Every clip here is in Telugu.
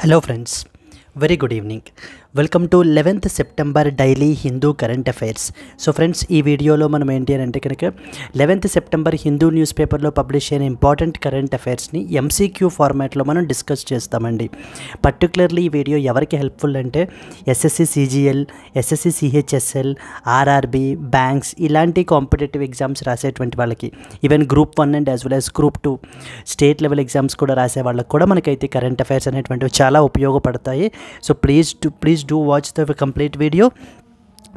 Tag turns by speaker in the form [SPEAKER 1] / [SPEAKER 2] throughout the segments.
[SPEAKER 1] Hello friends, very good evening. Welcome to 11th September daily Hindu current affairs. So friends, ఈ వీడియోలో మనం ఏంటి అని అంటే కనుక 11th సెప్టెంబర్ హిందూ న్యూస్ పేపర్లో పబ్లిష్ అయిన ఇంపార్టెంట్ కరెంట్ అఫైర్స్ని ఎంసీక్యూ ఫార్మాట్లో మనం డిస్కస్ చేస్తామండి. పర్టికులర్లీ ఈ వీడియో ఎవరికి హెల్ప్ఫుల్ అంటే SSC CGL, SSC CHSL, RRB, banks ఇలాంటి కాంపిటేటివ్ ఎగ్జామ్స్ రాసేటువంటి వాళ్ళకి, even group 1 and as well as group 2 state level exams కూడా రాసే వాళ్ళకి కూడా మనకైతే కరెంట్ అఫైర్స్ అనేటువంటివి చాలా ఉపయోగపడతాయి. So please do watch the complete video.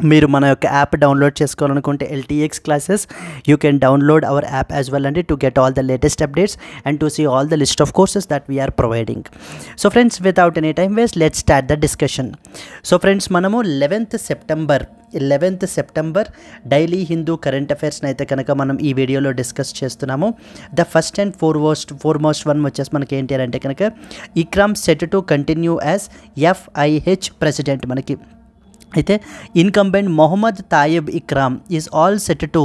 [SPEAKER 1] మీరు మన యొక్క యాప్ డౌన్లోడ్ చేసుకోవాలనుకుంటే LTX classes, you can download our app as well అండి to get all the latest updates and to see all the list of courses that we're providing. So friends, without any time waste let's start the discussion. So friends, మనము 11th September daily Hindu current అఫైర్స్ని అయితే కనుక మనం ఈ వీడియోలో డిస్కస్ చేస్తున్నాము. The first and foremost one వచ్చేసి మనకి ఏంటి అంటే కనుక Ikram set to continue as FIH president. మనకి అయితే incumbent Mohammad Tayyab Ikram is all set to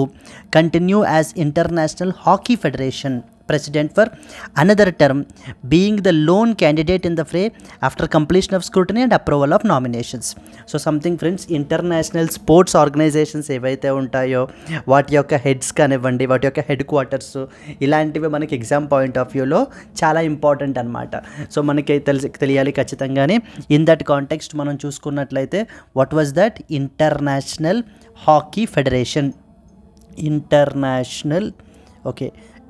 [SPEAKER 1] continue as international hockey federation president for another term, being the lone candidate in the fray after completion of scrutiny and approval of nominations. So something friends, international sports organizations ఏవైతే ఉంటాయో వాటి యొక్క హెడ్స్ కానివ్వండి, వాటి యొక్క హెడ్ క్వార్టర్స్ ఇలాంటివి మనకి ఎగ్జామ్ పాయింట్ ఆఫ్ వ్యూలో చాలా ఇంపార్టెంట్ అనమాట. సో మనకి తెలియాలి ఖచ్చితంగానే. ఇన్ దట్ కాంటెక్స్ట్ మనం చూసుకున్నట్లయితే what was that? International hockey federation.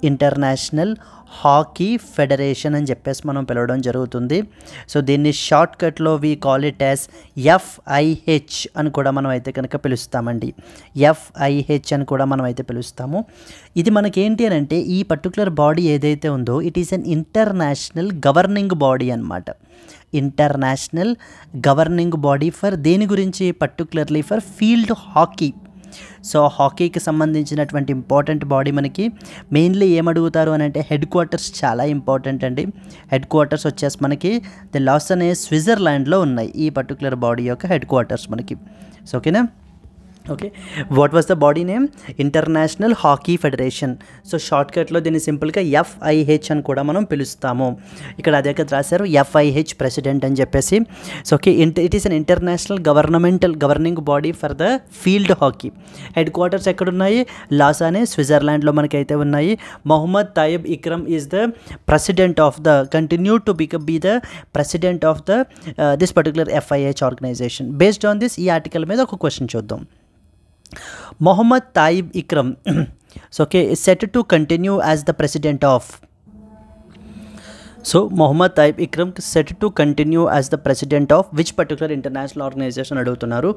[SPEAKER 1] International hockey federation అని చెప్పేసి మనం పిలవడం జరుగుతుంది. సో దీన్ని షార్ట్కట్లో we call it as FIH అని కూడా మనం అయితే కనుక పిలుస్తామండి. FIH అని కూడా మనం అయితే పిలుస్తాము. ఇది మనకేంటి అని అంటే ఈ పర్టికులర్ బాడీ ఏదైతే ఉందో it is an international governing body అనమాట. ఇంటర్నేషనల్ గవర్నింగ్ బాడీ ఫర్ దేని గురించి? Particularly for field hockey. So హాకీకి సంబంధించినటువంటి ఇంపార్టెంట్ బాడీ మనకి మెయిన్లీ ఏమడుగుతారు అని అంటే హెడ్ క్వార్టర్స్ చాలా ఇంపార్టెంట్ అండి. హెడ్ క్వార్టర్స్ వచ్చేసి మనకి ది లాసన్ స్విట్జర్లాండ్లో ఉన్నాయి ఈ పర్టికులర్ బాడీ యొక్క హెడ్ క్వార్టర్స్ మనకి. సో ఓకేనా? Okay, what was the body name? International hockey federation. So షార్ట్కట్లో దీన్ని సింపుల్గా FIH అని కూడా మనం పిలుస్తాము. ఇక్కడ అదే కదా రాశారు, FIH ప్రెసిడెంట్ అని చెప్పేసి. So okay, it is an international governing body for the field hockey. Headquarters ఎక్కడున్నాయి? లాసానే స్విట్జర్లాండ్లో మనకైతే ఉన్నాయి. Mohammad Tayyab Ikram is the president of the continue to be the president of the this particular FIH organisation. Based on this ఈ ఆర్టికల్ మీద ఒక క్వశ్చన్ చూద్దాం. Mohammad Taib Ikram so okay is set to continue as the president of. So Mohammad Taib Ikram set to continue as the president of which particular international organization అడుగుతున్నారు?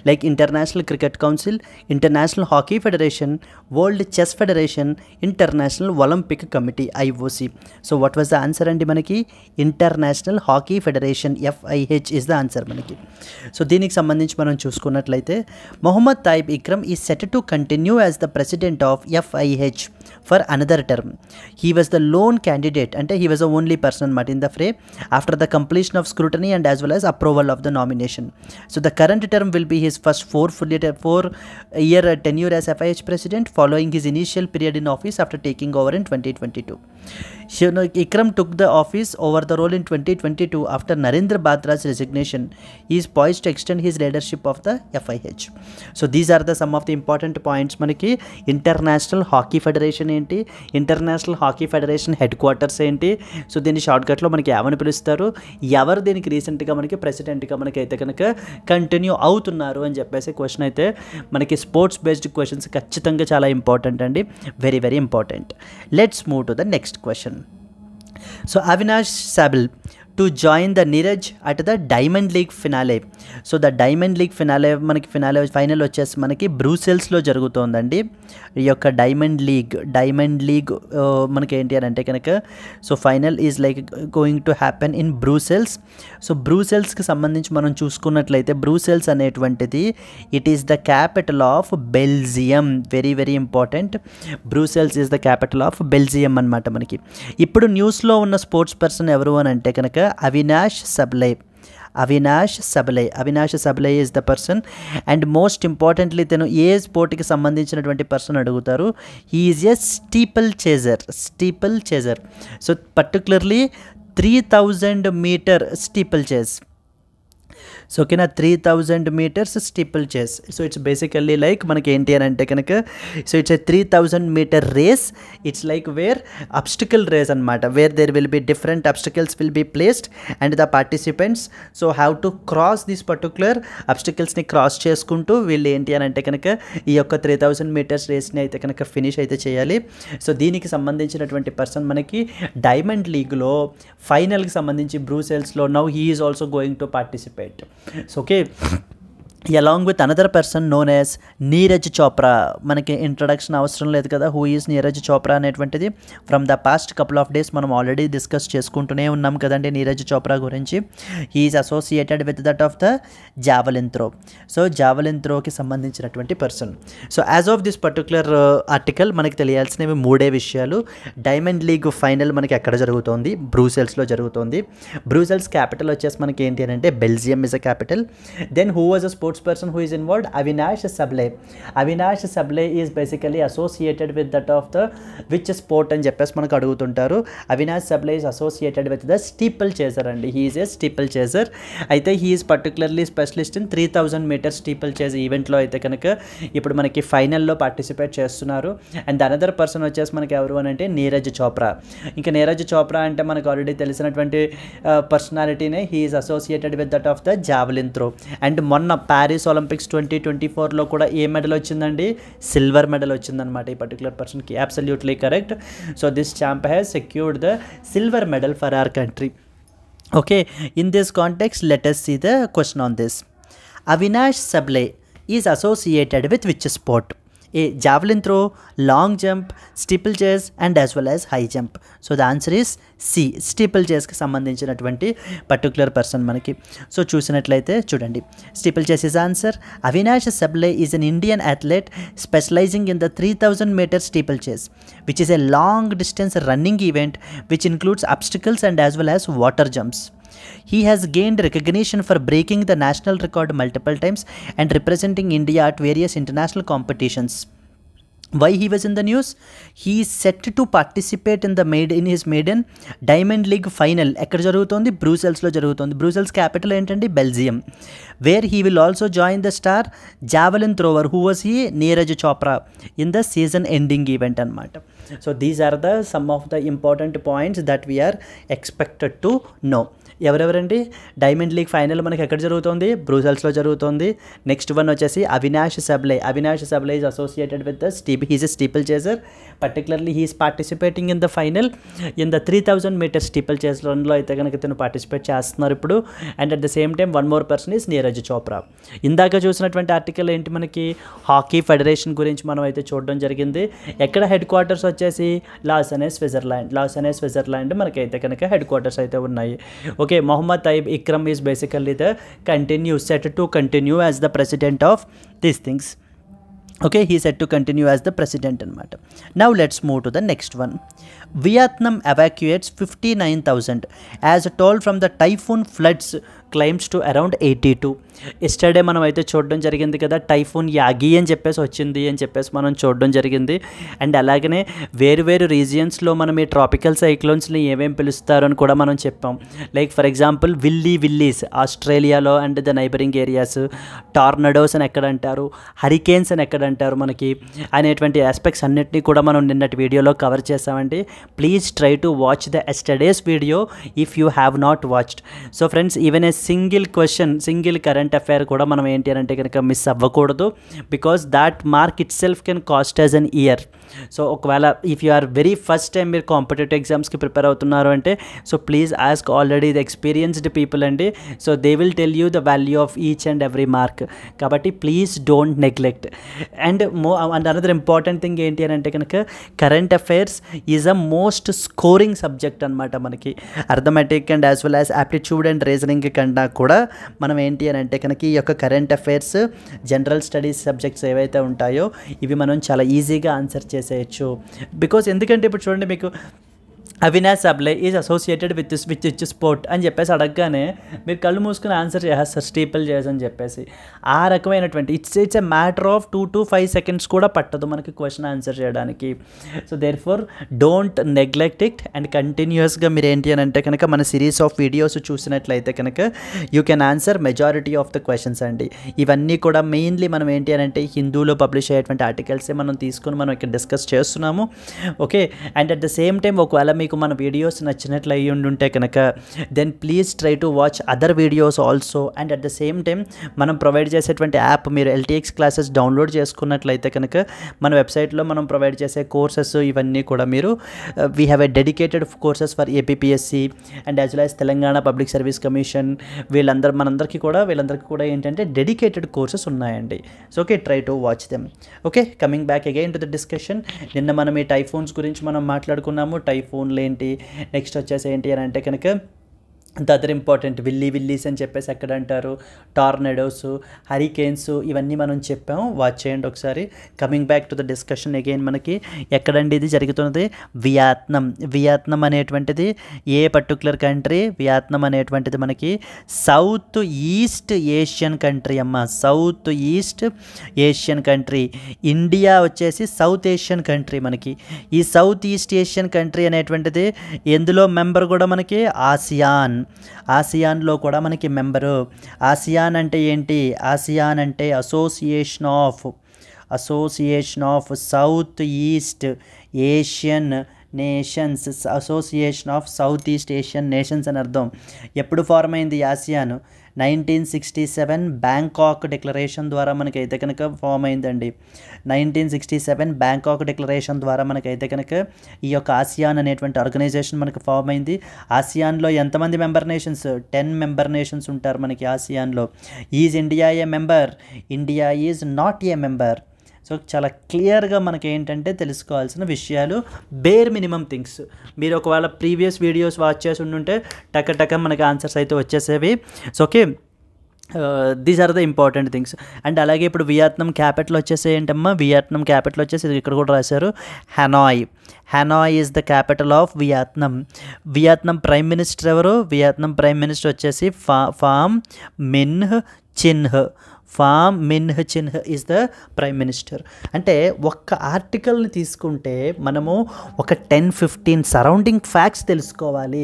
[SPEAKER 1] Like international cricket council, international hockey federation, world chess federation, international Olympic committee IOC. So what was the answer అండి? మనకి international hockey federation FIH is the answer మనకి. సో దీనికి సంబంధించి మనం చూసుకున్నట్లయితే మొహమ్మద్ తాయిబ్ ఇక్రమ్ ఈ set to continue as the president of FIH for another term. He was the lone candidate, అంటే he was the only person in the fray after the completion of scrutiny and as well as approval of the nomination. So the current term will be his first 4-year tenure as FIH president following his initial period in office after taking over in 2022. Ikram took the office over the role in 2022 after Narendra Batra's resignation. He is poised to extend his leadership of the FIH. So these are the some of the important points. మనకి ఇంటర్నేషనల్ హాకీ ఫెడరేషన్ ఏంటి, international hockey federation head quarters ఏంటి, సో దీన్ని షార్ట్కట్లో మనకి ఏమని పిలుస్తారు, ఎవరు దీనికి రీసెంట్గా మనకి ప్రెసిడెంట్గా మనకి అయితే కనుక కంటిన్యూ అవుతున్నారు అని చెప్పేసి క్వశ్చన్ అయితే మనకి స్పోర్ట్స్ బేస్డ్ క్వశ్చన్స్ ఖచ్చితంగా చాలా ఇంపార్టెంట్ అండి, very very important. Let's move to the next question. So Avinash Sable to join the Neeraj at the Diamond League finale. So the diamond league మనకి ఫైనల్ వచ్చేసి మనకి బ్రూసెల్స్లో జరుగుతుందండి. ఈ యొక్క డైమండ్ లీగ్ మనకి ఏంటి అని అంటే కనుక so final is like going to happen in Brussels. So బ్రూసెల్స్కి సంబంధించి మనం చూసుకున్నట్లయితే బ్రూసెల్స్ అనేటువంటిది it is the capital of Belgium. Very very important. Brussels is the capital of Belgium అనమాట మనకి. ఇప్పుడు న్యూస్లో ఉన్న స్పోర్ట్స్ పర్సన్ ఎవరు అని అంటే కనుక Avinash Sable. Avinash Sable is the person. And most importantly తను ఏ స్పోర్ట్కి సంబంధించినటువంటి పర్సన్ అడుగుతారు? He is a steeplechaser. So particularly 3000 metre steeplechase. So ఓకేనా, 3000 metres steeplechase. So it's basically like మనకి ఏంటి అని అంటే కనుక, so it's a 3000 metre race. It's like where obstacle race అనమాట, where there will be different obstacles will be placed and the participants so have to cross this particular అబ్స్టికల్స్ని క్రాస్ చేసుకుంటూ వీళ్ళు ఏంటి అని అంటే కనుక ఈ యొక్క 3000 మీటర్స్ రేస్ని అయితే కనుక ఫినిష్ అయితే చేయాలి. సో దీనికి సంబంధించినటువంటి పర్సన్ మనకి డైమండ్ లీగ్లో ఫైనల్కి సంబంధించి బ్రూసెల్స్లో now he is also going to participate. So okay, along with another person known as Neeraj Chopra. మనకి ఇంట్రడక్షన్ అవసరం లేదు కదా, హూ ఈజ్ నీరజ్ చోప్రా అనేటువంటిది. From the past couple of days మనం ఆల్రెడీ డిస్కస్ చేసుకుంటూనే ఉన్నాం కదండి నీరజ్ చోప్రా గురించి. He is associated with that of the javelin throw. So javelin త్రోకి సంబంధించినటువంటి person. So as of this particular article మనకి తెలియాల్సినవి మూడే విషయాలు. డైమండ్ లీగ్ ఫైనల్ మనకి ఎక్కడ జరుగుతోంది? బ్రూసెల్స్లో జరుగుతోంది. బ్రూసెల్స్ క్యాపిటల్ వచ్చేసి మనకి ఏంటి అని అంటే Belgium is a capital. Then who was a sports person who is involved? Avinash Sable. Avinash Sable is basically associated with that of the which sport అని చెప్పేసి మనకు అడుగుతుంటారు. Avinash Sable is associated with the steeple chaser అండి. he is a steeple chaser. అయితే he is particularly specialist in 3000 meter steeple chase ఈవెంట్లో అయితే కనుక ఇప్పుడు మనకి ఫైనల్లో పార్టిసిపేట్ చేస్తున్నారు. అండ్ అనదర్ పర్సన్ వచ్చేసి మనకి ఎవరు అని అంటే నీరజ్ చోప్రా. ఇంకా నీరజ్ చోప్రా అంటే మనకు ఆల్రెడీ తెలిసినటువంటి పర్సనాలిటీనే. he is associated with that of the javelin throw. And మొన్న ప్యారిస్ ఒలింపిక్స్ 2024లో కూడా ఏ మెడల్ వచ్చిందండి? సిల్వర్ మెడల్ వచ్చిందనమాట ఈ పర్టికులర్ పర్సన్కి. Absolutely correct. So this champ has secured the silver medal for our country. Okay, in this context let us see the question on this. Avinash Sable is associated with which sport? A. Javelin throw, long jump, steeple chase and as well as high jump. So the answer is C. స్టీపుల్ చేస్కి సంబంధించినటువంటి పర్టికులర్ పర్సన్ మనకి. సో చూసినట్లయితే చూడండి, steeplechase is answer. Avinash Sable is an Indian athlete specializing in the 3000 meter steeple chase, which is a long distance running event which includes obstacles and as well as water jumps. He has gained recognition for breaking the national record multiple times and representing India at various international competitions. Why he was in the news? He is set to participate in his maiden Diamond League final. ఎక్కడ జరుగుతోంది? బ్రూసెల్స్లో జరుగుతోంది. బ్రూసెల్స్ క్యాపిటల్ ఏంటండి? Belgium. Where he will also join the star javelin thrower who was he Neeraj Chopra in the season ending event అనమాట. So these are the some of the important points that we're expected to know. ఎవరెవరండి? డైమండ్ లీగ్ ఫైనల్ మనకి ఎక్కడ జరుగుతుంది? బ్రూసెల్స్లో జరుగుతుంది. నెక్స్ట్ వన్ వచ్చేసి Avinash Sable. Avinash Sable is associated with the he's a steeplechaser. Particularly he's participating in the final in the 3000 meter steeple చేస్ రన్లో అయితే కనుక తను పార్టిసిపేట్ చేస్తున్నారు ఇప్పుడు. And at the same time one more person is Neeraj Chopra. ఇందాక చూసినటువంటి ఆర్టికల్ ఏంటి మనకి? హాకీ ఫెడరేషన్ గురించి మనం అయితే చూడడం జరిగింది. ఎక్కడ హెడ్ క్వార్టర్స్ వచ్చేసి లాసెనే స్విట్జర్లాండ్ మనకైతే కనుక హెడ్ క్వార్టర్స్ అయితే ఉన్నాయి. Okay, Mohammad Tayyab Ikram is basically the set to continue as the president of these things. Okay, he said to continue as the president anamata. Now let's move to the next one. Vietnam evacuates 59,000 as told from the typhoon floods climbs to around 82. Yesterday మనం అయితే చూడడం జరిగింది కదా, టైఫూన్ యాగి అని చెప్పేసి వచ్చింది అని చెప్పేసి మనం చూడడం జరిగింది. అండ్ అలాగనే వేరు రీజియన్స్లో మనం ఈ ట్రాపికల్ సైక్లోన్స్ని ఏమేమి పిలుస్తారు అని కూడా మనం చెప్పాం. లైక్ ఫర్ ఎగ్జాంపుల్ విల్లీస్ ఆస్ట్రేలియాలో and the neighbouring areas, tornadoes అని ఎక్కడ అంటారు, హరికేన్స్ అని ఎక్కడ అంటారు మనకి అనేటువంటి ఆస్పెక్ట్స్ అన్నిటినీ కూడా మనం నిన్నటి వీడియోలో కవర్ చేసామండి. Please try to watch the yesterday's video if you have not watched. So friends, even a single current affair కూడా మనం ఏంటి అని అంటే కనుక మిస్ అవ్వకూడదు. Because that mark itself can cost as an year. So ఒకవేళ if you are very first time మీరు కాంపిటేటివ్ ఎగ్జామ్స్కి ప్రిపేర్ అవుతున్నారు అంటే so please ask already the experienced people అండి. So they will tell you the value of each and every mark. కాబట్టి please don't neglect. And another important thing ఏంటి అని అంటే కనుక current affairs is a most scoring subject అనమాట మనకి. Arithmetic and as well as aptitude and reasoning కన్నా కూడా మనం ఏంటి అని అంటే కనుక ఈ యొక్క current affairs general studies subjects ఏవైతే ఉంటాయో ఇవి మనం చాలా ఈజీగా ఆన్సర్ చేసేయచ్చు. బికాజ్ ఎందుకంటే ఇప్పుడు చూడండి, మీకు Avinash Sable is associated with sport అని చెప్పేసి అడగగానే మీరు కళ్ళు మూసుకుని ఆన్సర్ చేస్తారు స్టీపుల్ చేసి అని చెప్పేసి. ఆ రకమైనటువంటి it's a matter of 2 to 5 seconds కూడా పట్టదు మనకి క్వశ్చన్ ఆన్సర్ చేయడానికి. So therefore don't neglect it and కంటిన్యూస్గా మీరు ఏంటి అని అంటే కనుక మన సిరీస్ ఆఫ్ వీడియోస్ చూసినట్లయితే కనుక you can answer majority of the questions అండి. ఇవన్నీ కూడా మెయిన్లీ మనం ఏంటి అని అంటే హిందూలో పబ్లిష్ అయ్యేటువంటి ఆర్టికల్సే మనం తీసుకొని మనం ఇక్కడ డిస్కస్ చేస్తున్నాము. Okay, and at the same time ఒకవేళ మీకు మన వీడియోస్ నచ్చినట్లు అయ్యి ఉంటే కనుక then please try to watch other videos also. And at the same time మనం ప్రొవైడ్ చేసేటువంటి యాప్ మీరు LTX క్లాసెస్ డౌన్లోడ్ చేసుకున్నట్లయితే కనుక మన వెబ్సైట్లో మనం ప్రొవైడ్ చేసే కోర్సెస్ ఇవన్నీ కూడా మీరు we have a dedicated courses for APPSC and as well as Telangana public service commission వీళ్ళందరికీ కూడా ఏంటంటే డెడికేటెడ్ కోర్సెస్ ఉన్నాయండి. So okay, try to watch them. Okay, coming back again to the discussion. నిన్న మనం ఈ టైఫోన్స్ గురించి మనం మాట్లాడుకున్నాము. టైఫోన్లు ఏంటి, నెక్స్ట్ వచ్చేసి ఏంటి అని అంటే కనుక ద అదర్ ఇంపార్టెంట్ విల్లీస్ అని చెప్పేసి ఎక్కడ అంటారు, టార్నడోస్, హరికేన్స్, ఇవన్నీ మనం చెప్పాము. వాచ్ చేయండి ఒకసారి. Coming back to the discussion again, మనకి ఎక్కడండి ఇది జరుగుతున్నది? వియత్నాం అనేటువంటిది ఏ పర్టికులర్ కంట్రీ? వియత్నాం అనేటువంటిది మనకి సౌత్ ఈస్ట్ ఏషియన్ కంట్రీ అమ్మ, south east Asian country. India వచ్చేసి సౌత్ ఏషియన్ కంట్రీ. మనకి ఈ సౌత్ ఈస్ట్ ఏషియన్ కంట్రీ అనేటువంటిది ఎందులో మెంబర్ కూడా మనకి ఆసియాన్లో కూడా మనకి మెంబరు. ఆసియాన్ అంటే ఏంటి? ఆసియాన్ అంటే association of south east Asian nations, association of south east Asian nations అని అర్థం. ఎప్పుడు ఫార్మ్ అయింది ఆసియాన్? 1967 బ్యాంకాక్ డిక్లరేషన్ ద్వారా మనకైతే కనుక ఫామ్ అయిందండి. 1967 బ్యాంకాక్ డిక్లరేషన్ ద్వారా మనకైతే కనుక ఈ యొక్క ఆసియాన్ అనేటువంటి ఆర్గనైజేషన్ మనకు ఫామ్ అయింది. ఆసియాన్లో ఎంతమంది మెంబర్ నేషన్స్? 10 మెంబర్ నేషన్స్ ఉంటారు మనకి ఆసియాన్లో. Is India a member? India is not a member. So చాలా క్లియర్గా మనకి ఏంటంటే తెలుసుకోవాల్సిన విషయాలు, బేర్ మినిమం థింగ్స్. మీరు ఒకవేళ ప్రీవియస్ వీడియోస్ వాచ్ చేసి ఉండుంటే టక మనకి ఆన్సర్స్ అయితే వచ్చేసేవి. So okay, these are the important things. And అలాగే ఇప్పుడు వియత్నాం క్యాపిటల్ వచ్చేసి ఏంటమ్మా? వియత్నాం క్యాపిటల్ వచ్చేసి ఇక్కడ కూడా రాశారు, Hanoi is the capital of Vietnam. Vietnam prime minister ఎవరు? వియత్నాం ప్రైమ్ మినిస్టర్ వచ్చేసి Pham Minh Chinh is the prime minister. అంటే ఒక్క ఆర్టికల్ని తీసుకుంటే మనము ఒక 10-15 సరౌండింగ్ ఫ్యాక్ట్స్ తెలుసుకోవాలి.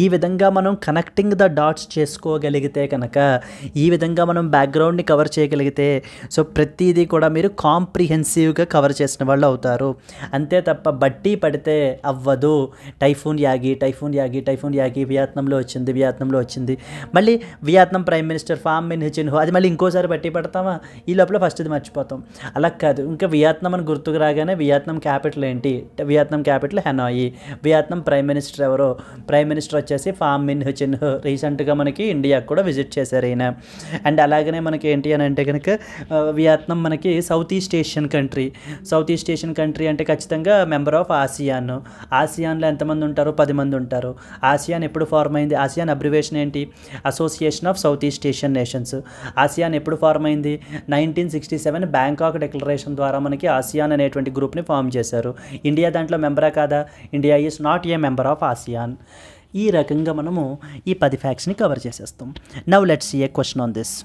[SPEAKER 1] ఈ విధంగా మనం కనెక్టింగ్ ద డాట్స్ చేసుకోగలిగితే కనుక, ఈ విధంగా మనం బ్యాక్గ్రౌండ్ని కవర్ చేయగలిగితే, సో ప్రతిదీ కూడా మీరు కాంప్రిహెన్సివ్గా కవర్ చేసిన వాళ్ళు అవుతారు. అంతే తప్ప బట్టి పడితే అవ్వదు. టైఫూన్ యాగి వియత్నాంలో వచ్చింది. మళ్ళీ Vietnam prime minister Pham Minh చిన్హ్, అది మళ్ళీ ఇంకోసారి బట్టి పడతామా? ఈ లోపల ఫస్ట్ ఇది మర్చిపోతాం. అలా కాదు, ఇంకా వియత్నాం అని గుర్తుకు రాగానే వియత్నాం క్యాపిటల్ ఏంటి? Vietnam capital Hanoi. Vietnam prime minister ఎవరో? ప్రైమ్ మినిస్టర్ వచ్చేసి ఫామ్ మిన్హ్ చిన్హ్. రీసెంట్గా మనకి ఇండియాకు కూడా విజిట్ చేశారు ఈయన. అండ్ అలాగనే మనకి ఏంటి అని అంటే కనుక వియత్నాం మనకి సౌత్ ఈస్ట్ ఏషియన్ కంట్రీ అంటే ఖచ్చితంగా మెంబర్ ఆఫ్ ఆసియాన్లో ఎంతమంది ఉంటారు? 10 మంది ఉంటారు. ఆసియాన్ ఎప్పుడు ఫార్మ్ అయింది? ఆసియాన్ అబ్రివేషన్ ఏంటి? Association of south east Asian nations. ASEAN ఎప్పుడు ఫార్మ్ అయింది? 1967 బ్యాంకాక్ డిక్లరేషన్ ద్వారా మనకి ఆసియాన్ అనేటువంటి గ్రూప్ని ఫామ్ చేశారు. ఇండియా దాంట్లో మెంబరా కాదా? India is not a member of ASEAN. ఈ రకంగా మనము ఈ 10 ఫ్యాక్ట్స్ని కవర్ చేసేస్తాం. Now let's see a question on this.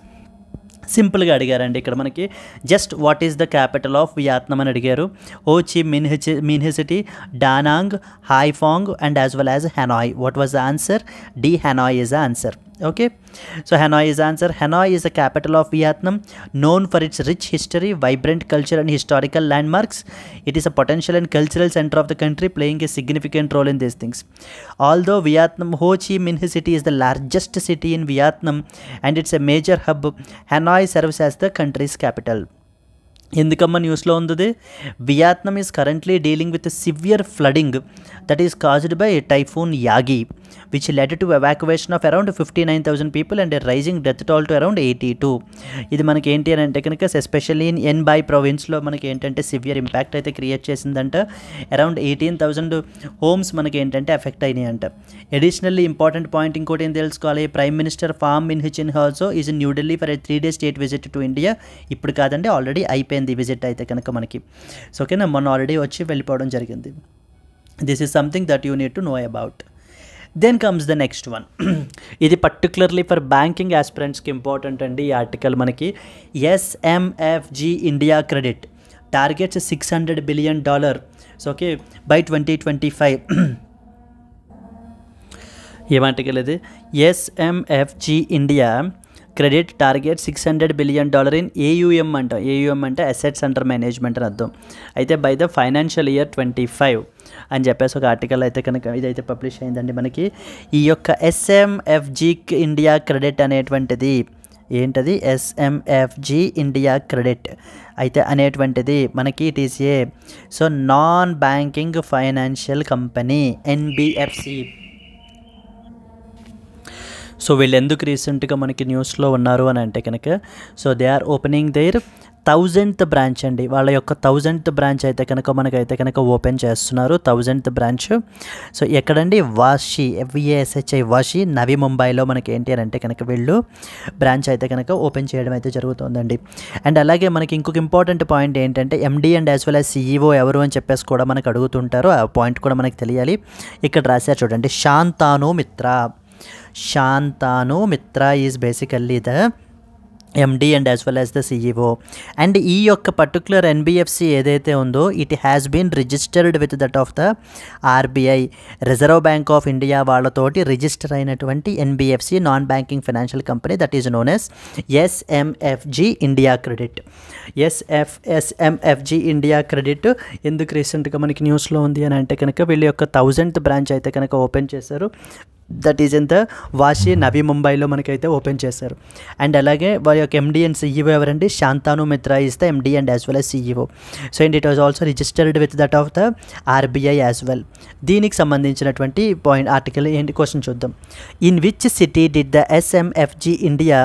[SPEAKER 1] సింపుల్గా అడిగారండి ఇక్కడ మనకి, just what is the capital of Vietnam అని అడిగారు. Ho Chi Minh city, Da Nang, Haiphong and as well as Hanoi. What was the answer? D, Hanoi is the answer. Okay, so Hanoi is the answer. Hanoi is the capital of Vietnam, known for its rich history, vibrant culture and historical landmarks. It is a potential and cultural center of the country, playing a significant role in these things. Although Ho Chi Minh City is the largest city in Vietnam and it's a major hub, Hanoi serves as the country's capital. ఎందుకమ్మ న్యూస్లో ఉంది? Vietnam is currently dealing with severe flooding that is caused by typhoon Yagi which led to evacuation of around 59,000 people and rising death toll to around 82. ఇది మనకి ఏంటి అని అంటే కనుక ఎస్పెషల్లీ ఇన్ ఎన్బాయ్ ప్రొవిన్స్లో మనకి ఏంటంటే సివియర్ ఇంపాక్ట్ అయితే క్రియేట్ చేసిందంట. అరౌండ్ 18,000 హోమ్స్ మనకి ఏంటంటే ఎఫెక్ట్ అయినాయి అంట. అడిషనల్లీ ఇంపార్టెంట్ పాయింట్ ఇంకోటి ఏం తెలుసుకోవాలి, prime minister Pham Minh Chinh also is in New Delhi for a 3-day state visit to India. ఇప్పుడు కాదండి, ఆల్రెడీ అయిపోయింది విజిట్ అయితే కనుక మనకి. సో ఓకేనా, మొన్న ఆల్రెడీ వచ్చి వెళ్ళిపోవడం జరిగింది. This is something that you need to know about. Then comes the next one. ఇది పర్టికులర్లీ ఫర్ బ్యాంకింగ్ ఆస్పిరెంట్స్కి ఇంపార్టెంట్ అండి. ఈ ఆర్టికల్ మనకి SMFG India credit targets $600 billion. So okay by 2025. ఏం ఆర్టికల్ ఇది? SMFG India credit target $600 billion in AUM అంట. AUM అంటే అసెట్స్ అండర్ మేనేజ్మెంట్ అని అర్థం. అయితే బై ద ఫైనాన్షియల్ ఇయర్ 25 అని చెప్పేసి ఒక ఆర్టికల్ అయితే కనుక ఇదైతే పబ్లిష్ అయిందండి. మనకి ఈ యొక్క SMFG ఇండియా క్రెడిట్ అనేటువంటిది ఏంటది? SMFG ఇండియా క్రెడిట్ అయితే అనేటువంటిది మనకి it is a so non banking financial company NBFC. So వీళ్ళు ఎందుకు రీసెంట్గా మనకి న్యూస్లో ఉన్నారు అని అంటే కనుక so they are opening their 1000th branch అండి. వాళ్ళ యొక్క 1000th బ్రాంచ్ అయితే కనుక మనకైతే కనుక ఓపెన్ చేస్తున్నారు. 1000th branch. సో ఎక్కడండి? వాషి, FVASHI వాషి, నవీ ముంబైలో మనకి ఏంటి అని అంటే కనుక వీళ్ళు బ్రాంచ్ అయితే కనుక ఓపెన్ చేయడం అయితే జరుగుతుందండి. అండ్ అలాగే మనకి ఇంకొక ఇంపార్టెంట్ పాయింట్ ఏంటంటే MD and as well as CEO ఎవరు అని చెప్పేసి కూడా మనకు అడుగుతుంటారు. ఆ పాయింట్ కూడా మనకు తెలియాలి. ఇక్కడ రాశారు చూడండి, Shantanu Mitra. Shantanu Mitra is basically the MD and as well as the CEO. And ఈ యొక్క పర్టికులర్ NBFC ఏదైతే ఉందో it has been registered with that of the RBI, reserve bank of India వాళ్ళతోటి రిజిస్టర్ అయినటువంటి NBFC non banking financial company that is known as SMFG India credit. SMFG India credit ఎందుకు రీసెంట్గా మనకి న్యూస్లో ఉంది అని అంటే కనుక వీళ్ళ యొక్క 1000th బ్రాంచ్ అయితే కనుక ఓపెన్ చేశారు. That is in the Vashi, నవీ ముంబైలో మనకైతే ఓపెన్ చేశారు. అండ్ అలాగే వారి యొక్క MD అండ్ CEO ఎవరండి? Shantanu Mitra is the MD and as well as CEO. So and it was also registered with that of the RBI as well. దీనికి సంబంధించినటువంటి పాయింట్ ఆర్టికల్ ఏంటి క్వశ్చన్ చూద్దాం. In which city did the SMFG India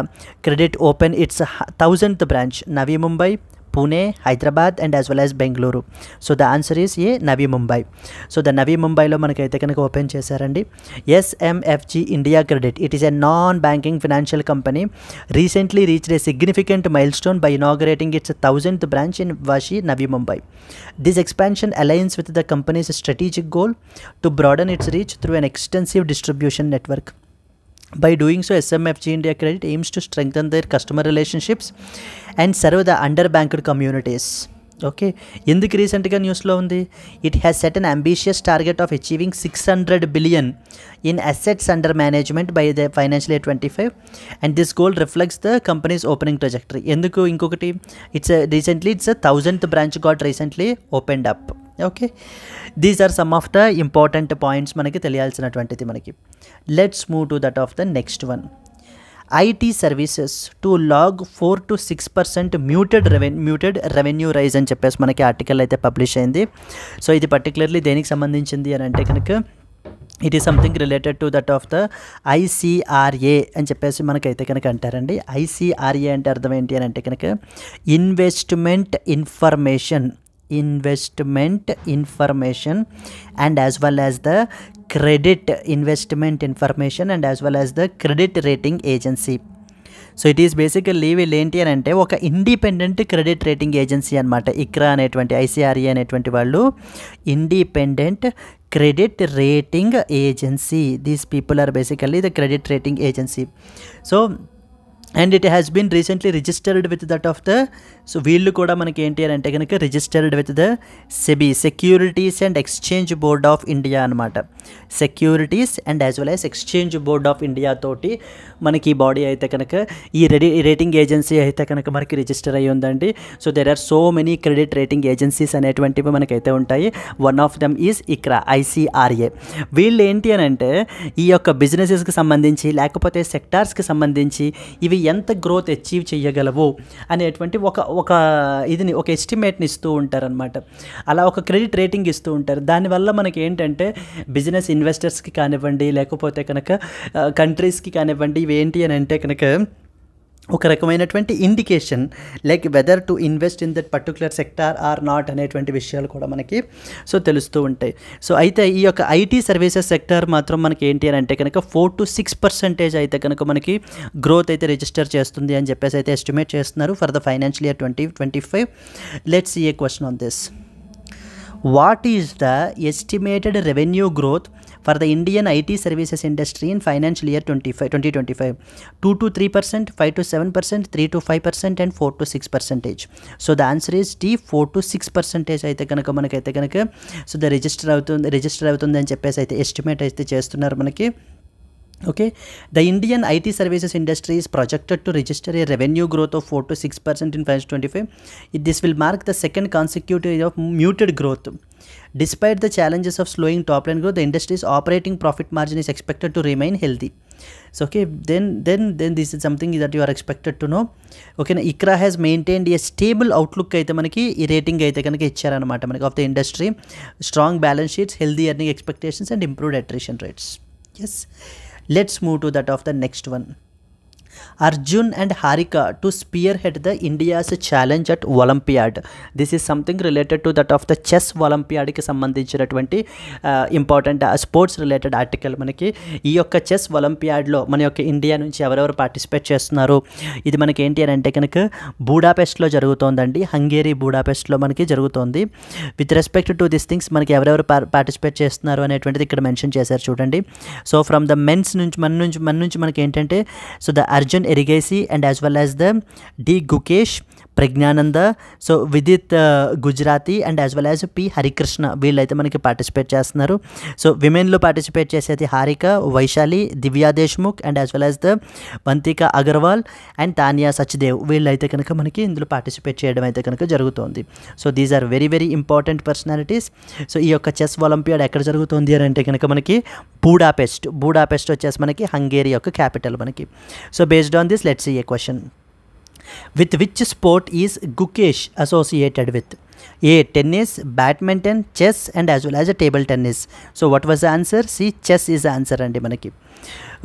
[SPEAKER 1] credit open its 1000th branch? Navi Mumbai, Pune, Hyderabad and as well as Bengaluru. So the answer is A, Navi Mumbai. So the Navi Mumbai lo manakaithe kanaka open chesarandi. SMFG India Credit, it is a non-banking financial company, recently reached a significant milestone by inaugurating its 1000th branch in Vashi, Navi Mumbai. This expansion aligns with the company's strategic goal to broaden its reach through an extensive distribution network. By doing so, SMFG India Credit aims to strengthen their customer relationships and serve the underbanked communities. Okay, ఎందుకు రీసెంట్గా న్యూస్లో ఉంది? It has set an ambitious target of achieving $600 billion in assets under management by the financial year 25 and this goal reflects the company's opening trajectory. ఎందుకు? ఇంకొకటి it's 1000th branch got recently opened up. Okay, these are some of the important points మనకి తెలియాల్సినటువంటిది మనకి. Let's move to that of the next one. IT services to log 4 to 6% muted revenue rise అని చెప్పేసి మనకి ఆర్టికల్ అయితే పబ్లిష్ అయింది. సో ఇది పర్టికులర్లీ దేనికి సంబంధించింది అని అంటే కనుక it is something related to that of the ICRA అని చెప్పేసి మనకైతే కనుక అంటారండి. ICRA అంటే అర్థం ఏంటి అని అంటే కనుక investment information and as well as the credit investment information and as well as the credit rating agency. So it is basically వీళ్ళు ఏంటి అని అంటే ఒక ఇండిపెండెంట్ క్రెడిట్ రేటింగ్ ఏజెన్సీ అనమాట. ICRA అనేటువంటి ICRA అనేటువంటి వాళ్ళు independent credit rating agency. These people are basically the credit rating agency. So and it has been recently registered with that of the so వీళ్ళు కూడా మనకి ఏంటి అని అంటే కనుక registered with the SEBI, securities and exchange board of India అనమాట. Securities and as well as exchange board of India తోటి మనకి ఈ బాడీ అయితే కనుక ఈ రేటింగ్ ఏజెన్సీ అయితే కనుక మనకి రిజిస్టర్ అయ్యి ఉందండి. So there are so many credit rating agencies అనేటువంటివి మనకైతే ఉంటాయి. One of them is ICRA. వీళ్ళు ఏంటి అని అంటే ఈ యొక్క బిజినెసెస్కి సంబంధించి లేకపోతే సెక్టార్స్కి సంబంధించి ఇవి ఎంత గ్రోత్ అచీవ్ చేయగలవు అనేటువంటి ఒక ఎస్టిమేట్ని ఇస్తూ ఉంటారనమాట. అలా ఒక క్రెడిట్ రేటింగ్ ఇస్తూ ఉంటారు. దానివల్ల మనకి ఏంటంటే బిజినెస్ ఇన్వెస్టర్స్కి కానివ్వండి లేకపోతే కనుక కంట్రీస్కి కానివ్వండి ఇవి ఏంటి అని అంటే కనుక ఒక రకమైనటువంటి indication like whether to invest in that particular sector or not అనేటువంటి విషయాలు కూడా మనకి సో తెలుస్తూ ఉంటాయి. సో అయితే ఈ యొక్క IT సర్వీసెస్ సెక్టార్ మాత్రం మనకి ఏంటి అని అంటే కనుక 4 to 6% అయితే కనుక మనకి గ్రోత్ అయితే రిజిస్టర్ చేస్తుంది అని చెప్పేసి అయితే ఎస్టిమేట్ చేస్తున్నారు for the financial year 2025. Let's see a question on this. What is the estimated revenue growth for the Indian IT services industry in financial year 2025? 2 to 3%, 5 to 7%, 3 to 5% and 4 to 6%. So the answer is the 4 to 6% అయితే కనుక మనకైతే కనుక సో ద రిజిస్టర్ అవుతుంది అని చెప్పేసి అయితే ఎస్టిమేట్ అయితే చేస్తున్నారు మనకి. Okay, the Indian IT services industry is projected to register a revenue growth of 4 to 6% in 2025. This will mark the second consecutive year of muted growth. Despite the challenges of slowing top line growth, the industry's operating profit margin is expected to remain healthy. So okay, then this is something that you are expected to know. Okay, na ICRA has maintained a stable outlook అయితే మనకి ఈ రేటింగ్ అయితే కనుక ఇచ్చారనమాట మనకి of the industry. Strong balance sheets, healthy earning expectations and improved attrition rates. Yes. Let's move to that of the next one. Arjun and Harika to spearhead the India's challenge at Olympiad. This is something related to that of the chess Olympiad ki sambandhinchiనటువంటి ఇంపార్టెంట్ స్పోర్ట్స్ రిలేటెడ్ ఆర్టికల్. మనకి ఈ యొక్క చెస్ ఒలింపియాడ్లో మన యొక్క ఇండియా నుంచి ఎవరెవరు పార్టిసిపేట్ చేస్తున్నారు, ఇది మనకి ఏంటి అని అంటే కనుక బూడాపెస్ట్లో జరుగుతోందండి. హంగేరీ బూడాపెస్ట్లో మనకి జరుగుతోంది. With respect to this things మనకి ఎవరెవరు పార్టిసిపేట్ చేస్తున్నారు అనేటువంటిది ఇక్కడ మెన్షన్ చేశారు చూడండి. సో ఫ్రమ్ ద మెన్స్ నుంచి మన నుంచి మనకి ఏంటంటే so the Arjun Erigesi and as well as the D. Gukesh, Pragnananda, so Vidit Gujarati and as well as P. Harikrishna వీళ్ళైతే మనకి పార్టిసిపేట్ చేస్తున్నారు. సో విమెన్లో పార్టిసిపేట్ చేసేది Harika, Vaishali, Divya Deshmukh and as well as the Vantika Agarwal and Tania Sachdev వీళ్ళైతే కనుక మనకి ఇందులో పార్టిసిపేట్ చేయడం అయితే కనుక జరుగుతుంది. So these are very very important personalities. So ఈ యొక్క చెస్ ఒలింపియాడ్ ఎక్కడ జరుగుతుంది అని అంటే కనుక మనకి బూడాపెస్ట్ వచ్చేసి మనకి హంగేరీ యొక్క క్యాపిటల్ మనకి. So based on this let's see a question. With which sport is Gukesh associated with? A. Tennis, badminton, chess and as well as a table tennis. So what was the answer? See, chess is the answer andi manaki.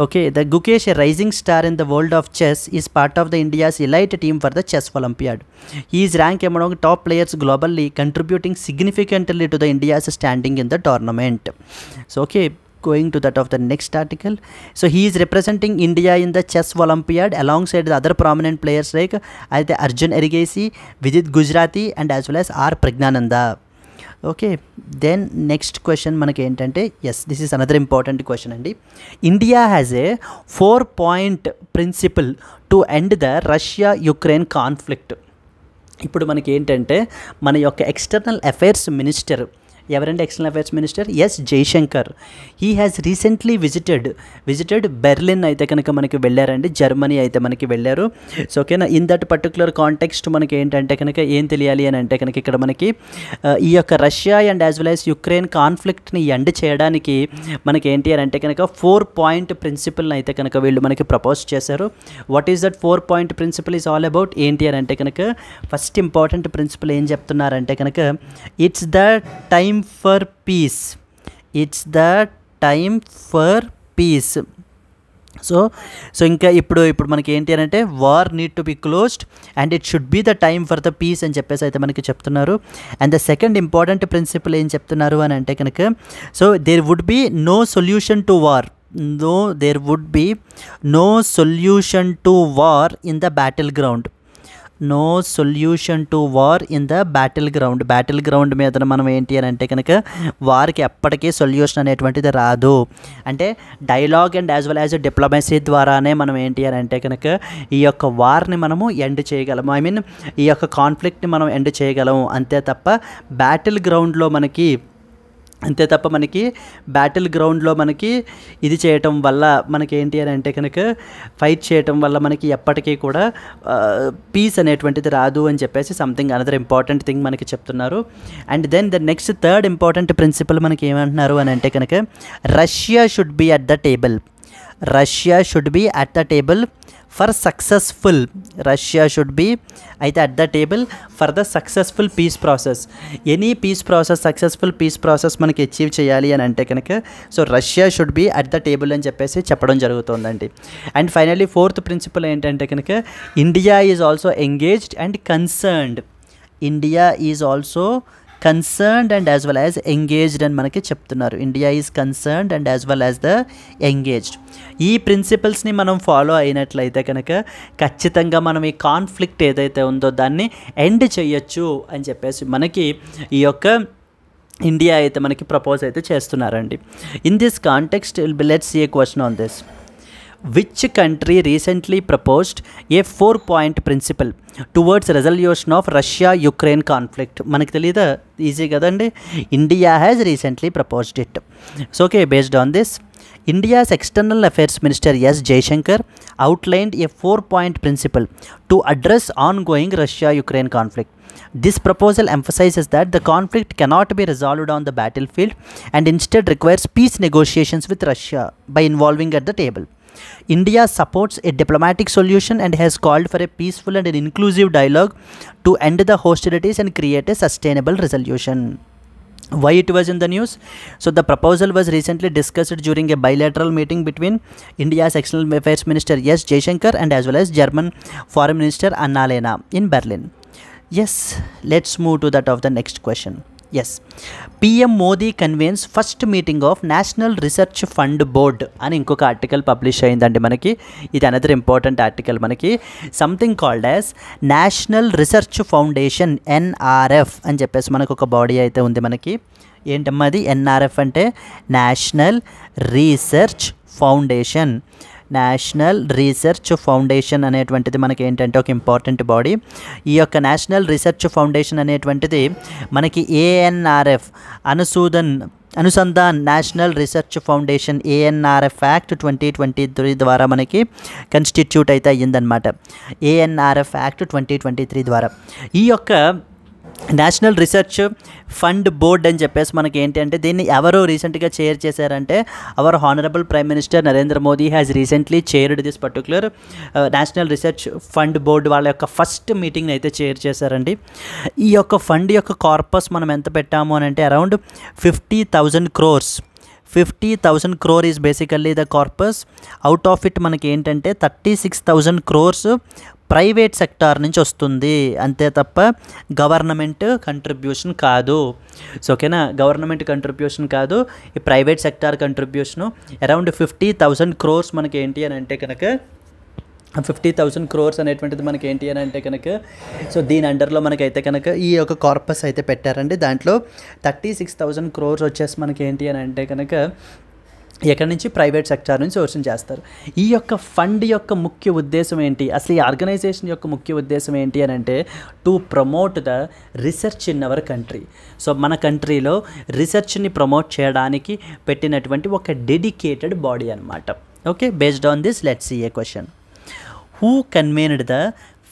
[SPEAKER 1] Okay, the Gukesh, a rising star in the world of chess, is part of the India's elite team for the chess Olympiad. He is ranked among top players globally, contributing significantly to the India's standing in the tournament. So okay, going to that of the next article. So he is representing India in the chess Olympiad alongside the other prominent players like Arjun Erigesi, Vidit Gujarati and as well as R. Pragnananda. Okay, then next question manaki entante, yes, this is another important question andi. India has a 4-point principle to end the Russia-Ukraine conflict. ఇప్పుడు మనకి ఏంటంటే మన యొక్క ఎక్స్టర్నల్ అఫైర్స్ మినిస్టర్ ఎవరంటే external affairs minister S Jaishankar. He has recently visited Berlin అయితే కనుక మనకి వెళ్ళారండి, జర్మనీ అయితే మనకి వెళ్ళారు. సో ఓకేనా, ఇన్ దట్ పర్టికులర్ కాంటెక్స్ట్ మనకి ఏంటంటే కనుక ఏం తెలియాలి అని అంటే కనుక ఇక్కడ మనకి ఈ యొక్క Russia and as well as Ukraine కాన్ఫ్లిక్ట్ని ఎండ్ చేయడానికి మనకి ఏంటి అని అంటే కనుక 4-point ప్రిన్సిపల్ని అయితే కనుక వీళ్ళు మనకి ప్రపోజ్ చేశారు. What is that 4-point principle is all about ఏంటి అని అంటే కనుక ఫస్ట్ ఇంపార్టెంట్ ప్రిన్సిపల్ ఏం చెప్తున్నారంటే కనుక it's the time for peace. It's the time for peace. So ఇంకా ఇప్పుడు మనకి ఏంటి అని అంటే war need to be closed and it should be the time for the peace అని చెప్పేసి అయితే మనకి చెప్తున్నారు. And the second important principle ఏం చెప్తున్నారు అని అంటే కనుక so there would be no solution to war. There would be no solution to war in the battleground. No solution to war in the battleground. Battle మీద మనం ఏంటి అని అంటే కనుక వార్కి ఎప్పటికీ సొల్యూషన్ అనేటువంటిది రాదు. అంటే dialogue and as well as diplomacy ద్వారానే మనం ఏంటి అని అంటే కనుక ఈ యొక్క వార్ని మనము ఎండ్ చేయగలము. ఐ మీన్ ఈ యొక్క కాన్ఫ్లిక్ట్ని మనం ఎండ్ చేయగలము. అంతే తప్ప బ్యాటిల్ గ్రౌండ్లో మనకి ఇది చేయటం వల్ల మనకి ఏంటి అని అంటే కనుక ఫైట్ చేయటం వల్ల మనకి ఎప్పటికీ కూడా పీస్ అనేటువంటిది రాదు అని చెప్పేసి సంథింగ్ అనదర్ ఇంపార్టెంట్ థింగ్ మనకి చెప్తున్నారు. And then the next third important principle మనకి ఏమంటున్నారు అని అంటే కనుక Russia should be at the table. Russia should be at the table for successful. Russia should be అయితే at the table for the successful peace process. Any peace process, successful peace process మనకి అచీవ్ చేయాలి అని అంటే కనుక so Russia should be at the table అని చెప్పేసి చెప్పడం జరుగుతుందండి. అండ్ ఫైనల్లీ ఫోర్త్ ప్రిన్సిపల్ ఏంటంటే కనుక India is also engaged and concerned. India is also concerned and as well as engaged అని మనకి చెప్తున్నారు. India is concerned and as well as the engaged. ఈ ప్రిన్సిపల్స్ని మనం ఫాలో అయినట్లయితే కనుక ఖచ్చితంగా మనం ఈ కాన్ఫ్లిక్ట్ ఏదైతే ఉందో దాన్ని ఎండ్ చేయొచ్చు అని చెప్పేసి మనకి ఈ యొక్క ఇండియా అయితే మనకి ప్రపోజ్ అయితే చేస్తున్నారండి. In this context let's see a question on this. Which country recently proposed a 4-point principle towards resolution of Russia Ukraine conflict? మనకి తెలియదా? ఈజీ కదండి. India has recently proposed it. So okay, based on this, India's External Affairs Minister S. Jaishankar outlined a 4-point principle to address ongoing Russia-Ukraine conflict. This proposal emphasizes that the conflict cannot be resolved on the battlefield and instead requires peace negotiations with Russia by involving at the table. India supports a diplomatic solution and has called for a peaceful and an inclusive dialogue to end the hostilities and create a sustainable resolution. Why it was in the news? So the proposal was recently discussed during a bilateral meeting between India's External Affairs Minister S. Jaishankar and as well as German Foreign Minister Annalena in Berlin. Yes, let's move to that of the next question. Yes, PM Modi convenes first meeting of National Research Fund Board అని ఇంకొక ఆర్టికల్ పబ్లిష్ అయిందండి మనకి. ఇది అనదర్ ఇంపార్టెంట్ ఆర్టికల్ మనకి. Something called as national research foundation, NRF అని చెప్పేసి మనకు ఒక బాడీ అయితే ఉంది మనకి. ఏంటమ్మా అది? NRF అంటే national research foundation. National research foundation అనేటువంటిది మనకి ఏంటంటే ఒక ఇంపార్టెంట్ బాడీ. ఈ యొక్క నేషనల్ రీసెర్చ్ ఫౌండేషన్ అనేటువంటిది మనకి ANRF Anusandhan national research foundation ANRF act 2023 ద్వారా మనకి కన్స్టిట్యూట్ అయితే అయ్యిందనమాట. ANRF యాక్ట్ 2023 ద్వారా ఈ యొక్క నేషనల్ రీసెర్చ్ ఫండ్ బోర్డ్ అని చెప్పేసి మనకి ఏంటి అంటే దీన్ని ఎవరు రీసెంట్గా చైర్ చేశారంటే hour honourable prime minister Narendra Modi has recently chaired this particular national research fund board. వాళ్ళ యొక్క ఫస్ట్ మీటింగ్ని అయితే చైర్ చేశారండి. ఈ యొక్క ఫండ్ యొక్క కార్పస్ మనం ఎంత పెట్టాము అని అంటే around 50,000 crores. 50,000 crore is basically the corpus. Out of it మనకి ఏంటంటే 36,000 crores ప్రైవేట్ సెక్టార్ నుంచి వస్తుంది, అంతే తప్ప గవర్నమెంట్ కంట్రిబ్యూషన్ కాదు. సో ఓకేనా, గవర్నమెంట్ కంట్రిబ్యూషన్ కాదు, ఈ private sector contribution. Around 50,000 crores మనకి ఏంటి అని అంటే కనుక 50,000 crores అనేటువంటిది మనకి ఏంటి అని అంటే కనుక సో దీని అండర్లో మనకైతే కనుక ఈ యొక్క కార్పస్ అయితే పెట్టారండి. దాంట్లో 36,000 crores వచ్చేసి మనకి ఏంటి అని అంటే కనుక ఎక్కడి నుంచి? ప్రైవేట్ సెక్టార్ నుంచి సోర్సింగ్ చేస్తారు. ఈ యొక్క ఫండ్ యొక్క ముఖ్య ఉద్దేశం ఏంటి, అసలు ఈ ఆర్గనైజేషన్ యొక్క ముఖ్య ఉద్దేశం ఏంటి అని అంటే to promote the research in our country. So మన కంట్రీలో రీసెర్చ్ని ప్రమోట్ చేయడానికి పెట్టినటువంటి ఒక డెడికేటెడ్ బాడీ అనమాట. Okay, based on this let's see a question. Who convened the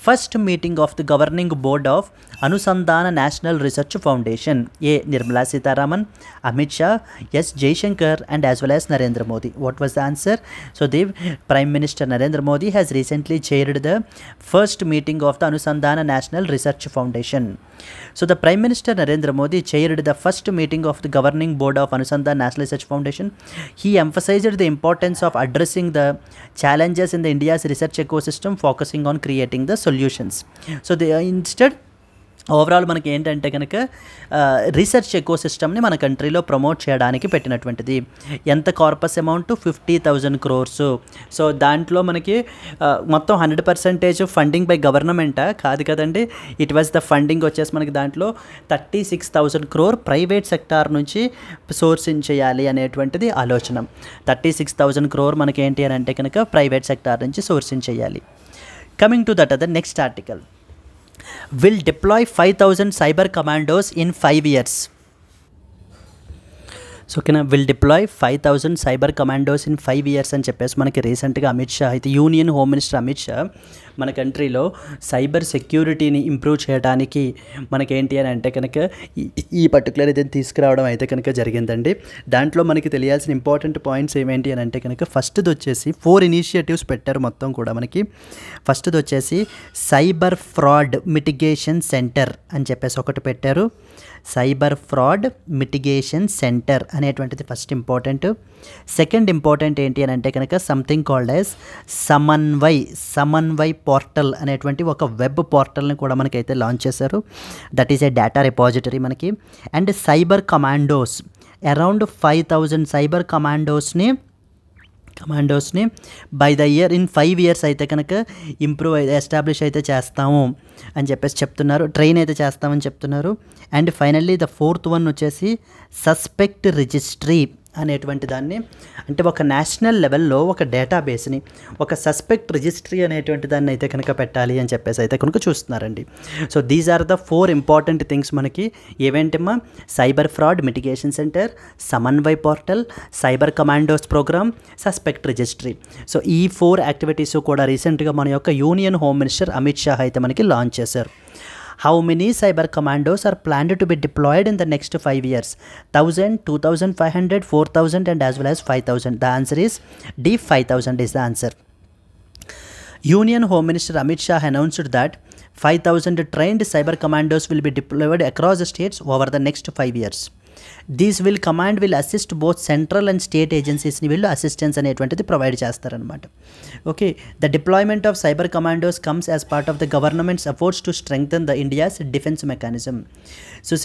[SPEAKER 1] first meeting of the governing board of Anusandhan national research foundation? A. Nirmala Sitharaman, Amit Shah, S. Jaishankar and as well as Narendra Modi. What was the answer? So the Prime Minister Narendra Modi has recently chaired the first meeting of the Anusandhana National Research Foundation. So the Prime Minister Narendra Modi chaired the first meeting of the governing board of Anusandhana National Research Foundation. He emphasized the importance of addressing the challenges in the India's research ecosystem, focusing on creating the solutions. So they instead overall మనకి ఏంటంటే కనుక రీసెర్చ్ ఎకోసిస్టమ్ని మన కంట్రీలో ప్రమోట్ చేయడానికి పెట్టినటువంటిది. ఎంత కార్పస్ అమౌంట్? 50,000 crores. సో దాంట్లో మనకి మొత్తం 100% ఫండింగ్ బై గవర్నమెంటా? కాదు కదండి. ఇట్ వాజ్ ద ఫండింగ్ వచ్చేసి మనకి దాంట్లో 36,000 crore ప్రైవేట్ సెక్టార్ నుంచి సోర్సింగ్ చేయాలి అనేటువంటిది ఆలోచన. 36,000 crore మనకి ఏంటి అని అంటే కనుక ప్రైవేట్ సెక్టార్ నుంచి సోర్సింగ్ చేయాలి. Coming to that other next article. Will deploy 5,000 cyber commandos in 5 years. So ఓకేనా, will deploy 5,000 cyber commandos in 5 years అని చెప్పేసి మనకి రీసెంట్గా అమిత్ షా అయితే union home minister Amit Shah మన కంట్రీలో సైబర్ సెక్యూరిటీని ఇంప్రూవ్ చేయడానికి మనకేంటి అని అంటే కనుక ఈ పర్టికులర్ ఇదని తీసుకురావడం అయితే కనుక జరిగిందండి. దాంట్లో మనకి తెలియాల్సిన ఇంపార్టెంట్ పాయింట్స్ ఏమేంటి అని అంటే కనుక ఫస్ట్ది వచ్చేసి 4 ఇనిషియేటివ్స్ పెట్టారు మొత్తం కూడా మనకి. ఫస్ట్ది వచ్చేసి సైబర్ ఫ్రాడ్ మిటిగేషన్ సెంటర్ అని చెప్పేసి ఒకటి పెట్టారు. సైబర్ ఫ్రాడ్ మిటిగేషన్ సెంటర్ అనేటువంటిది ఫస్ట్ ఇంపార్టెంట్. సెకండ్ ఇంపార్టెంట్ ఏంటి అని అంటే కనుక something called as Samanvay portal అనేటువంటి ఒక వెబ్ పోర్టల్ని కూడా మనకైతే లాంచ్ చేశారు. That is a data repository మనకి. And cyber commandos around 5,000 cyber కమాండోస్ని కమాండోస్ని by the year in 5 years అయితే కనుక ఎస్టాబ్లిష్ అయితే చేస్తాము అని చెప్పేసి చెప్తున్నారు, ట్రైన్ అయితే చేస్తామని చెప్తున్నారు. And finally the 4th one వచ్చేసి సస్పెక్ట్ రిజిస్ట్రీ అనేటువంటి దాన్ని, అంటే ఒక నేషనల్ లెవెల్లో ఒక డేటాబేస్ని, ఒక సస్పెక్ట్ రిజిస్ట్రీ అనేటువంటి దాన్ని అయితే కనుక పెట్టాలి అని చెప్పేసి అయితే కనుక చూస్తున్నారండి. So these are the 4 important things మనకి. ఏవేంటమ్మా? Cyber fraud mitigation centre, Samanvay portal, cyber commandos programme, suspect registry. So ఈ 4 యాక్టివిటీస్ కూడా రీసెంట్గా మన యొక్క union home minister Amit Shah అయితే మనకి లాంచ్ చేశారు. How many cyber commandos are planned to be deployed in the next 5 years? 1,000, 2,500, 4,000 and as well as 5,000. The answer is D, 5,000 is the answer. Union Home Minister Amit Shah announced that 5,000 trained cyber commandos will be deployed across the states over the next 5 years. These will assist both central and state agencies ని వీళ్ళు అసిస్టెన్స్ అనేటువంటిది ప్రొవైడ్ చేస్తారనమాట. Okay, the deployment of cyber commandos comes as part of the governments efforts to strengthen the India's defence mechanism. So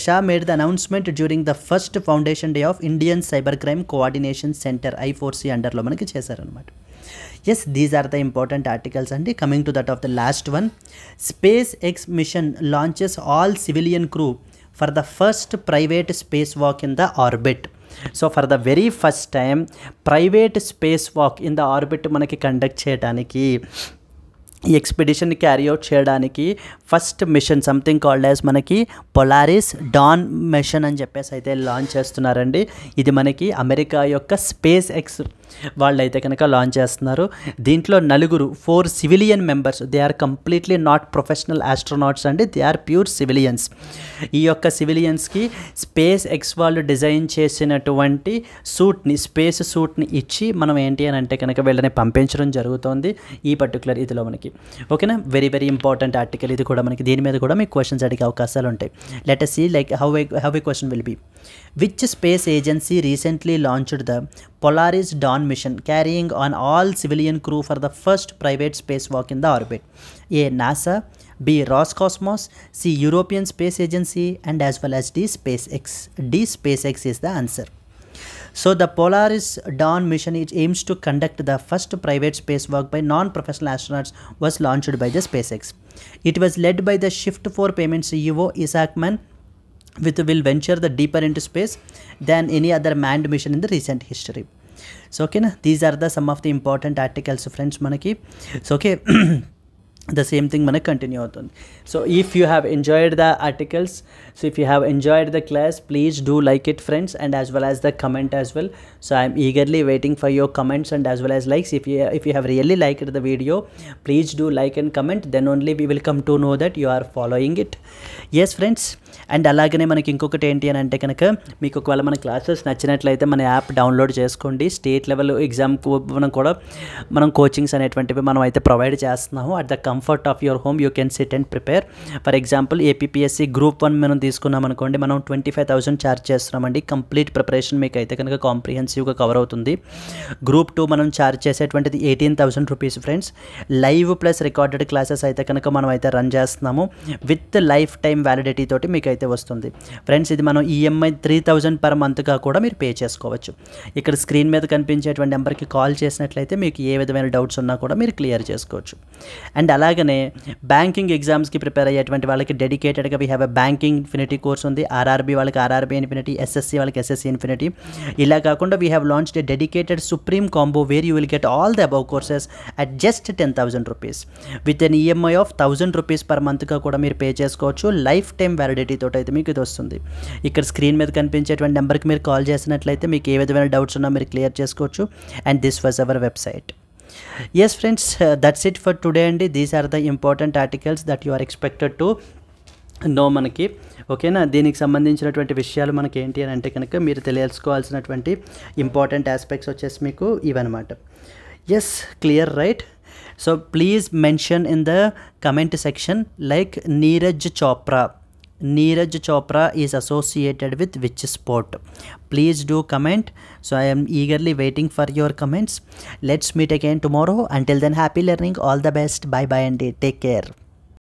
[SPEAKER 1] Shah made the announcement during the first foundation day of Indian cyber crime coordination centre I4C అండర్లో మనకి చేశారనమాట. Yes, these are the important articles and coming to that of the last one. SpaceX mission launches all civilian crew for the first private spacewalk in the orbit. So for the very first time private spacewalk in the orbit మనకి కండక్ట్ చేయడానికి, ఈ ఎక్స్పెడిషన్ క్యారీ అవుట్ చేయడానికి first mission something called as మనకి పొలారిస్ డాన్ మిషన్ అని చెప్పేసి అయితే లాంచ్ చేస్తున్నారండి. ఇది మనకి అమెరికా యొక్క స్పేస్ ఎక్స్ వాళ్ళు అయితే కనుక లాంచ్ చేస్తున్నారు. దీంట్లో 4 civilian members, they are completely not professional astronauts అండి, దే ఆర్ ప్యూర్ సివిలియన్స్. ఈ యొక్క సివిలియన్స్కి స్పేస్ ఎక్స్ వాళ్ళు డిజైన్ చేసినటువంటి సూట్ని, స్పేస్ సూట్ని ఇచ్చి మనం ఏంటి అని అంటే కనుక వీళ్ళని పంపించడం జరుగుతుంది ఈ పర్టికులర్ ఇదిలో మనకి. ఓకేనా, వెరీ వెరీ ఇంపార్టెంట్ ఆర్టికల్ ఇది కూడా మనకి. దీని మీద కూడా మీకు క్వశ్చన్స్ అడిగే అవకాశాలు ఉంటాయి. Let us see like how a question will be. Which space agency recently launched the Polaris Dawn mission carrying on all civilian crew for the first private spacewalk in the orbit? A, NASA, B, Roscosmos, C, European Space Agency and as well as D, SpaceX. D, SpaceX is the answer. So the Polaris Dawn mission, it aims to conduct the first private spacewalk by non-professional astronauts, was launched by the SpaceX. It was led by the Shift 4 Payment CEO Isaac Mann, which will venture the deeper into space than any other manned mission in the recent history. So okay na, these are the some of the important articles friends manaki. So okay, the same thing మనకు కంటిన్యూ అవుతుంది. So if you have enjoyed the articles, so if you have enjoyed the class, please do like it friends and as well as the comment as well. So I'm eagerly waiting for your comments and as well as likes. If you have really liked the video, please do like and comment, then only we will come to know that you are following it. Yes friends, and అలాగనే మనకి ఇంకొకటి ఏంటి అని అంటే కనుక మీకు ఒకవేళ మన క్లాసెస్ నచ్చినట్లయితే మన యాప్ డౌన్లోడ్ చేసుకోండి. స్టేట్ లెవెల్ ఎగ్జామ్ మనం కోచింగ్స్ అనేటువంటివి మనం అయితే ప్రొవైడ్ చేస్తున్నాము. At the comfort of your home you can SIT and prepare. For example APSC group 1 మనం తీసుకున్నాం అనుకోండి, మనం 25,000 ఛార్జ్ చేస్తున్నామండి. కంప్లీట్ ప్రిపరేషన్ మీకు అయితే కనుక కాంప్రిహెన్సివ్గా కవర్ అవుతుంది. గ్రూప్ 2 మనం ఛార్జ్ చేసేటువంటిది 18,000 rupees friends. Live plus recorded classes అయితే కనుక మనం అయితే రన్ చేస్తున్నాము విత్ లైఫ్ టైం వ్యాలిడిటీ తోటి మీకు అయితే వస్తుంది ఫ్రెండ్స్. ఇది మనం ఈఎంఐ 3,000 పర్ మంత్గా కూడా మీరు పే చేసుకోవచ్చు. ఇక్కడ స్క్రీన్ మీద కనిపించేటువంటి నెంబర్కి కాల్ చేసినట్లయితే మీకు ఏ విధమైన డౌట్స్ ఉన్నా కూడా మీరు క్లియర్ చేసుకోవచ్చు. అండ్ అలాగనే బ్యాంకింగ్ ఎగ్జామ్స్కి ప్రిపేర్ అయ్యేటువంటి వాళ్ళకి డెడికేటెడ్గా we have a banking infinity course ఉంది. ఆర్ఆర్బీ వాళ్ళకి ఆర్ఆర్బీ ఇన్ఫినిటీ, ఎస్ఎస్సి వాళ్ళకి ఎస్ఎస్సి ఇన్ఫినిటీ. ఇలా కాకుండా we have launched a dedicated supreme combo where you will get all the above courses at just 10,000 rupees with an EMI of 1,000 rupees per మంత్గా కూడా మీరు పే చేసుకోవచ్చు. లైఫ్ టైం వ్యాలిడిటీ తోటి అయితే మీకు ఇది వస్తుంది. ఇక్కడ స్క్రీన్ మీద కనిపించేటువంటి నెంబర్కి మీరు కాల్ చేసినట్లయితే మీకు ఏ విధమైన డౌట్స్ ఉన్నా మీరు క్లియర్ చేసుకోవచ్చు. And this was our website. Yes friends, that's it for today అండి. These are the important articles that you are expected to know మనకి. ఓకేనా, దీనికి సంబంధించినటువంటి విషయాలు మనకి ఏంటి అని అంటే కనుక మీరు తెలుసుకోవాల్సినటువంటి ఇంపార్టెంట్ ఆస్పెక్ట్స్ వచ్చేసి మీకు ఇవన్నమాట. Yes, clear right? So please mention in the comment section like Neeraj Chopra. Neeraj Chopra is associated with which sport? Please do comment. So I am eagerly waiting for your comments. Let's meet again tomorrow. Until then, happy learning. All the best. Bye bye and take care.